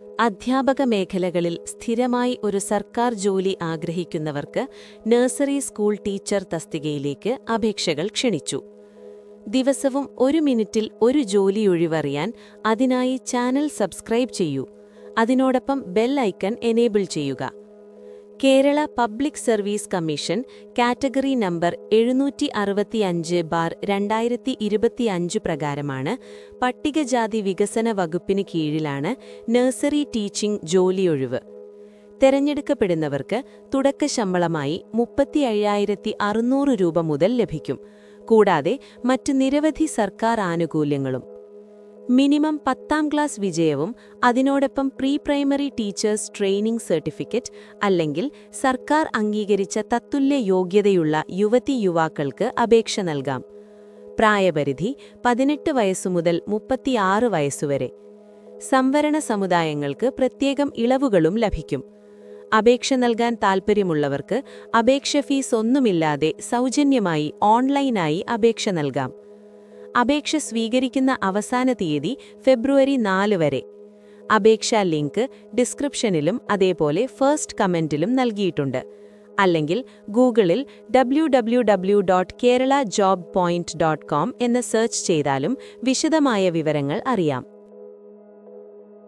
അധ്യാപക മേഖലകളിൽ സ്ഥിരമായി ഒരു സർക്കാർ ജോലി ആഗ്രഹിക്കുന്നവർക്ക് നഴ്സറി സ്കൂൾ ടീച്ചർ തസ്തികയിലേക്ക് അപേക്ഷകൾ ക്ഷണിച്ചു. ദിവസവും 1 മിനിറ്റിൽ ഒരു ജോലി ഒഴിവറിയാൻ അതിനായി ചാനൽ സബ്സ്ക്രൈബ് ചെയ്യൂ. അതിനോടൊപ്പം ബെൽ ഐക്കൺ എനേബിൾ ചെയ്യുക. Kerala public service commission category number 765/2025 പ്രകാരമാണ് പട്ടികജാതി വികസന വകുപ്പിന് കീഴിലാണ് നഴ്സറി ടീച്ചിംഗ് ജോലിയൊഴിവ്. തെരഞ്ഞെടുക്കപ്പെടുന്നവർക്ക് തുടക്ക ശമ്പളമായി 35,600 രൂപ മുതൽ ലഭിക്കും. കൂടാതെ മറ്റ് നിരവധി സർക്കാർ ആനുകൂല്യങ്ങളും. മിനിമം 10ാം ക്ലാസ് വിജയവും അതിനോടൊപ്പം pre primary teachers training certificate അല്ലെങ്കിൽ സർക്കാർ അംഗീകരിച്ച തത്തുല്യ യോഗ്യതയുള്ള യുവതി-യുവാക്കൾക്ക് അപേക്ഷ നൽകാം. പ്രായപരിധി 18 വയസ്സുമുതൽ 36 വയസ്സുവരെ. സംവരണ സമുദായങ്ങൾക്ക് പ്രത്യേകം ഇളവുകളും ലഭിക്കും. അപേക്ഷ നൽകാൻ താൽപ്പര്യമുള്ളവർക്ക് അപേക്ഷ ഫീസ് ഒന്നുമില്ലാതെ സൗജന്യമായി ഓൺലൈനായി അപേക്ഷ നൽകാം. അപേക്ഷ സ്വീകരിക്കുന്ന അവസാന തീയതി ഫെബ്രുവരി 4 വരെ. അപേക്ഷാ ലിങ്ക് ഡിസ്ക്രിപ്ഷനിലും അതേപോലെ ഫസ്റ്റ് കമന്റിലും നൽകിയിട്ടുണ്ട്. അല്ലെങ്കിൽ ഗൂഗിളിൽ www.keralajobpoint.com എന്ന് സെർച്ച് ചെയ്താലും വിശദമായ വിവരങ്ങൾ അറിയാം.